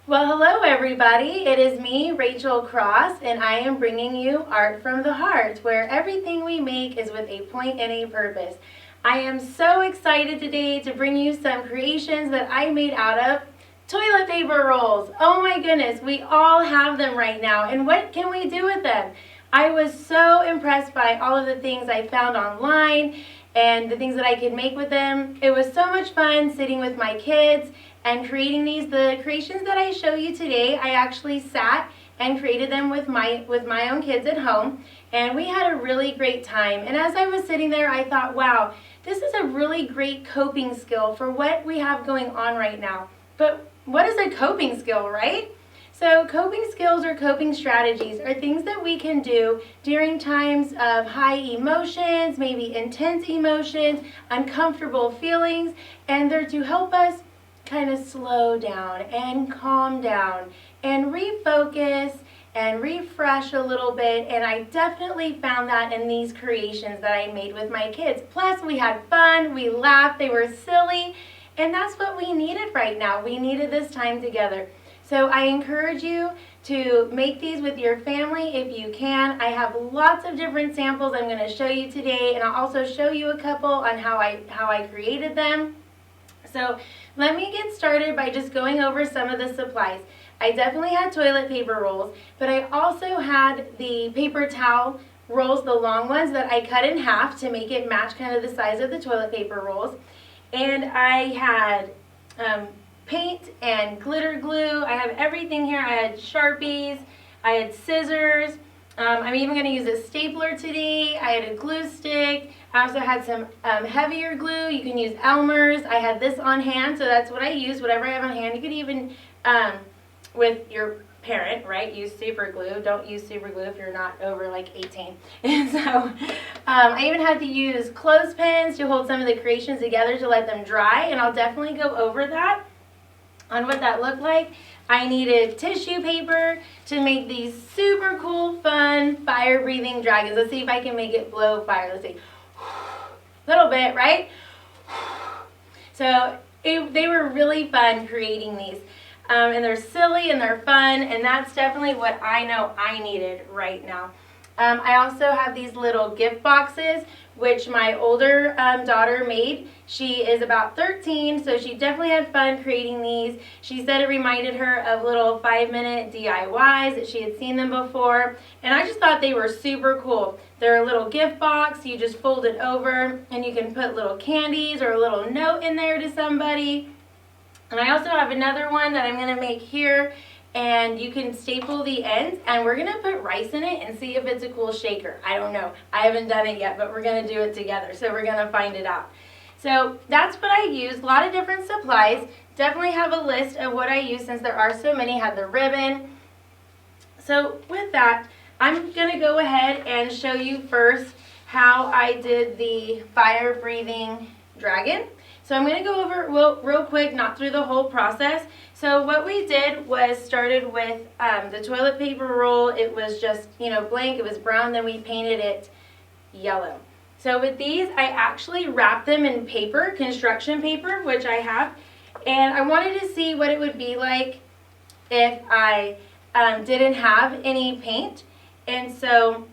Well, hello everybody. It is me, Rachel Cross, and I am bringing you Art from the Heart, where everything we make is with a point and a purpose. I am so excited today to bring you some creations that I made out of toilet paper rolls. Oh my goodness, we all have them right now, and what can we do with them? I was so impressed by all of the things I found online and the things that I could make with them. It was so much fun sitting with my kids and creating these. The creations that I show you today, I actually sat and created them with my own kids at home, and we had a really great time. And as I was sitting there, I thought, wow, this is a really great coping skill for what we have going on right now. But what is a coping skill, right? So coping skills or coping strategies are things that we can do during times of high emotions, maybe intense emotions, uncomfortable feelings, and they're to help us kind of slow down and calm down and refocus and refresh a little bit. And I definitely found that in these creations that I made with my kids. Plus, we had fun, we laughed, they were silly, and that's what we needed right now. We needed this time together. So I encourage you to make these with your family if you can. I have lots of different samples I'm going to show you today, and I'll also show you a couple on how I created them. So let me get started by just going over some of the supplies. I definitely had toilet paper rolls, but I also had the paper towel rolls, the long ones that I cut in half to make it match kind of the size of the toilet paper rolls. And I had paint and glitter glue. I have everything here. I had Sharpies, I had scissors. I'm even going to use a stapler today. I had a glue stick. I also had some heavier glue. You can use Elmer's. I had this on hand, so that's what I use, whatever I have on hand. You could even, with your parent, right, use super glue. Don't use super glue if you're not over like 18. And so I even had to use clothespins to hold some of the creations together to let them dry, and I'll definitely go over that on what that looked like. I needed tissue paper to make these super cool, fun, fire-breathing dragons. Let's see if I can make it blow fire. Let's see. Little bit, right? So they were really fun creating these. And they're silly and they're fun, and that's definitely what I know I needed right now. I also have these little gift boxes, which my older daughter made. She is about 13, so she definitely had fun creating these. She said it reminded her of little 5-minute DIYs, that she had seen them before, and I just thought they were super cool. They're a little gift box. You just fold it over, and you can put little candies or a little note in there to somebody. And I also have another one that I'm going to make here, and you can staple the ends, and we're going to put rice in it and see if it's a cool shaker. I don't know. I haven't done it yet, but we're going to do it together, so we're going to find it out. So that's what I used. A lot of different supplies. Definitely have a list of what I use since there are so many. Had the ribbon. So with that, I'm going to go ahead and show you first how I did the fire-breathing dragon. So I'm going to go over real quick, not through the whole process. So what we did was started with the toilet paper roll. It was just, blank. It was brown. Then we painted it yellow. So with these, I actually wrapped them in paper, construction paper, which I have. And I wanted to see what it would be like if I didn't have any paint. And so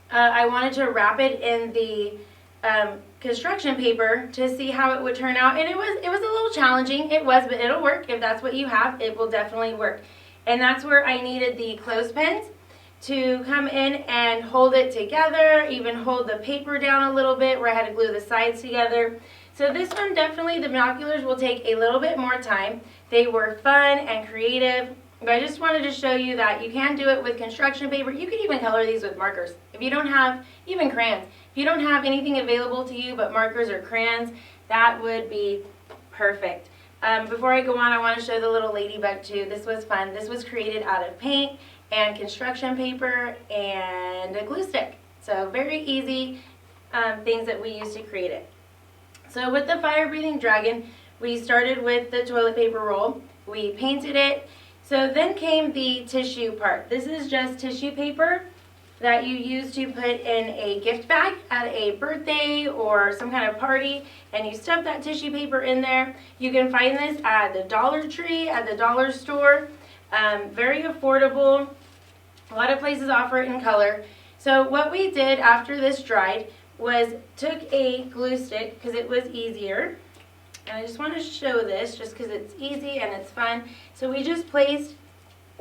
I wanted to wrap it in the construction paper to see how it would turn out, and it was a little challenging. It was, but it'll work. If that's what you have, it will definitely work. And that's where I needed the clothespins to come in and hold it together, even hold the paper down a little bit where I had to glue the sides together. So this one, definitely the binoculars will take a little bit more time. They were fun and creative, but I just wanted to show you that you can do it with construction paper. You could even color these with markers. If you don't have, even crayons, if you don't have anything available to you but markers or crayons, that would be perfect. Before I go on, I want to show the little ladybug too. This was fun. This was created out of paint and construction paper and a glue stick. So very easy things that we use to create it. So with the fire-breathing dragon, we started with the toilet paper roll. We painted it. So then came the tissue part. This is just tissue paper that you use to put in a gift bag at a birthday or some kind of party, and you stuff that tissue paper in there. You can find this at the Dollar Tree, at the dollar store. Very affordable. A lot of places offer it in color. So what we did after this dried was took a glue stick because it was easier. And I just want to show this just because it's easy and it's fun. So we just placed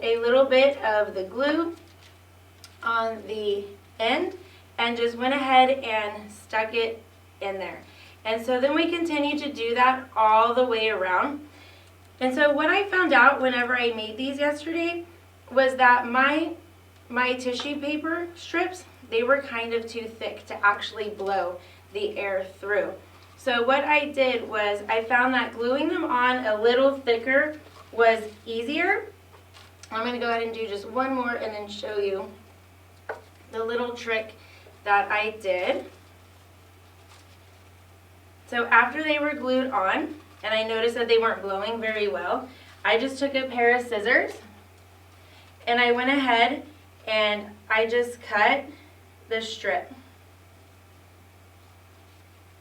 a little bit of the glue on the end and just went ahead and stuck it in there. And so then we continue to do that all the way around. And so what I found out whenever I made these yesterday was that my tissue paper strips, they were kind of too thick to actually blow the air through. So what I did was I found that gluing them on a little thicker was easier. I'm going to go ahead and do just one more and then show you the little trick that I did. So after they were glued on, and I noticed that they weren't blowing very well, I just took a pair of scissors and I went ahead and I just cut the strip.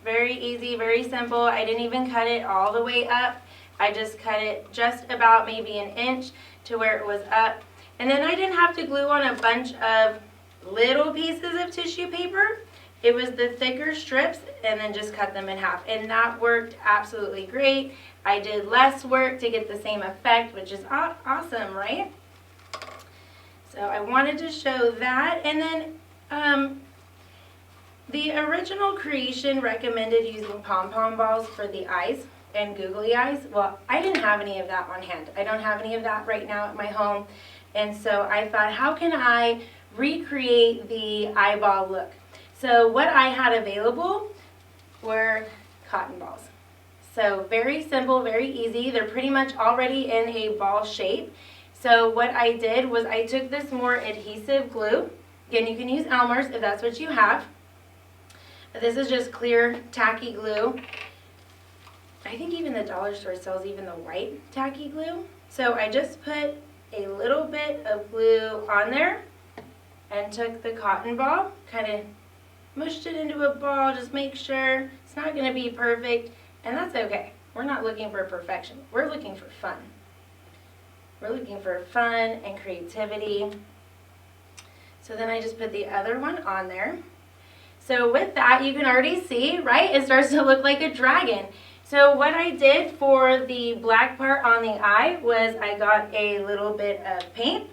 Very easy, very simple. I didn't even cut it all the way up. I just cut it just about maybe an inch to where it was up. And then I didn't have to glue on a bunch of little pieces of tissue paper. It was the thicker strips and then just cut them in half. And that worked absolutely great. I did less work to get the same effect, which is awesome, right? So I wanted to show that. And then the original creation recommended using pom-pom balls for the eyes and googly eyes. Well, I didn't have any of that on hand. I don't have any of that right now at my home. And so I thought, how can I recreate the eyeball look? So what I had available were cotton balls. So very simple, very easy. They're pretty much already in a ball shape. So what I did was I took this more adhesive glue. Again, you can use Elmer's if that's what you have. This is just clear tacky glue. I think even the dollar store sells even the white tacky glue. So I just put a little bit of glue on there and took the cotton ball, kind of mushed it into a ball, just make sure it's not going to be perfect, and that's okay. We're not looking for perfection. We're looking for fun. We're looking for fun and creativity. So then I just put the other one on there. So with that, you can already see, right, it starts to look like a dragon. So what I did for the black part on the eye was I got a little bit of paint.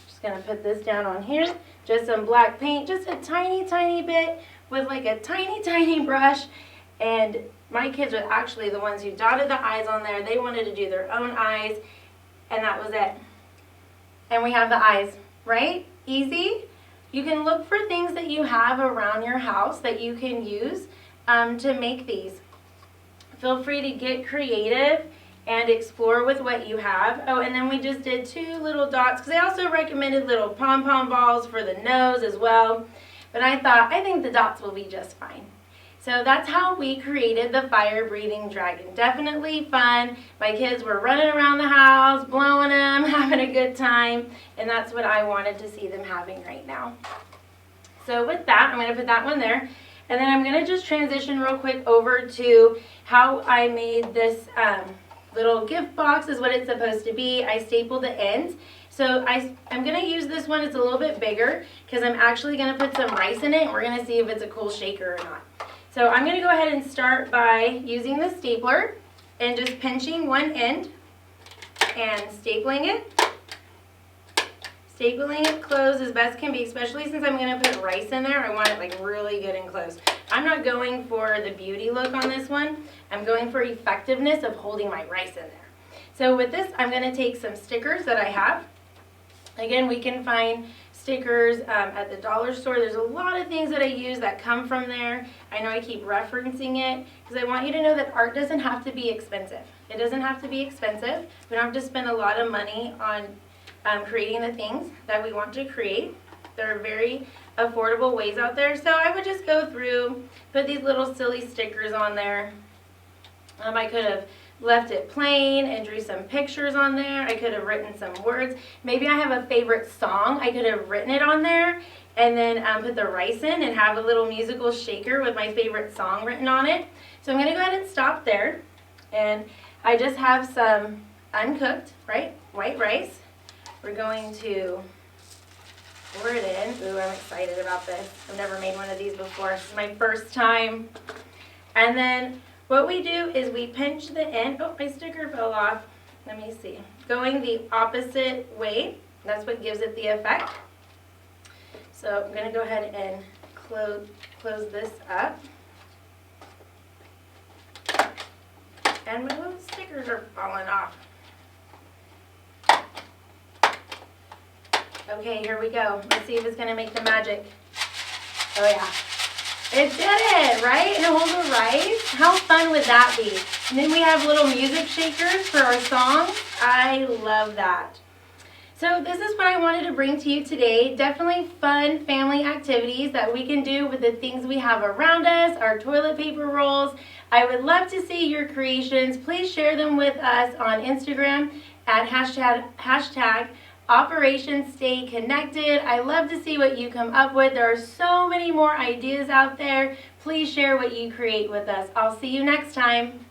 Just going to put this down on here. Just some black paint, just a tiny, tiny bit with like a tiny, tiny brush. And my kids were actually the ones who dotted the eyes on there. They wanted to do their own eyes, and that was it. And we have the eyes, right? Easy. You can look for things that you have around your house that you can use to make these. Feel free to get creative and explore with what you have. Oh, and then we just did 2 little dots, because I also recommended little pom-pom balls for the nose as well. But I thought, I think the dots will be just fine. So that's how we created the fire-breathing dragon. Definitely fun. My kids were running around the house, blowing them, having a good time, and that's what I wanted to see them having right now. So with that, I'm going to put that one there. And then I'm going to just transition real quick over to how I made this little gift box is what it's supposed to be. I stapled the ends. So I'm going to use this one. It's a little bit bigger because I'm actually going to put some rice in it. And we're going to see if it's a cool shaker or not. So I'm going to go ahead and start by using the stapler and just pinching one end and stapling it. Stapling it closed as best can be, especially since I'm going to put rice in there. I want it like really good and close. I'm not going for the beauty look on this one. I'm going for effectiveness of holding my rice in there. So with this, I'm going to take some stickers that I have. Again, we can find stickers at the dollar store. There's a lot of things that I use that come from there. I know I keep referencing it because I want you to know that art doesn't have to be expensive. It doesn't have to be expensive. We don't have to spend a lot of money on creating the things that we want to create. There are very affordable ways out there. So I would just go through, put these little silly stickers on there. I could have left it plain and drew some pictures on there. I could have written some words. Maybe I have a favorite song. I could have written it on there and then put the rice in and have a little musical shaker with my favorite song written on it. So I'm going to go ahead and stop there. And I just have some uncooked, white rice. We're going to pour it in. Ooh, I'm excited about this. I've never made one of these before. This is my first time. And then what we do is we pinch the end. Oh, my sticker fell off. Let me see. Going the opposite way. That's what gives it the effect. So I'm going to go ahead and close this up. And my little stickers are falling off. Okay, here we go. Let's see if it's going to make the magic. Oh yeah. It did it, right? It holds the rice. How fun would that be? And then we have little music shakers for our songs. I love that. So this is what I wanted to bring to you today. Definitely fun family activities that we can do with the things we have around us, our toilet paper rolls. I would love to see your creations. Please share them with us on Instagram at hashtag Operation Stay Connected. I love to see what you come up with. There are so many more ideas out there. Please share what you create with us. I'll see you next time.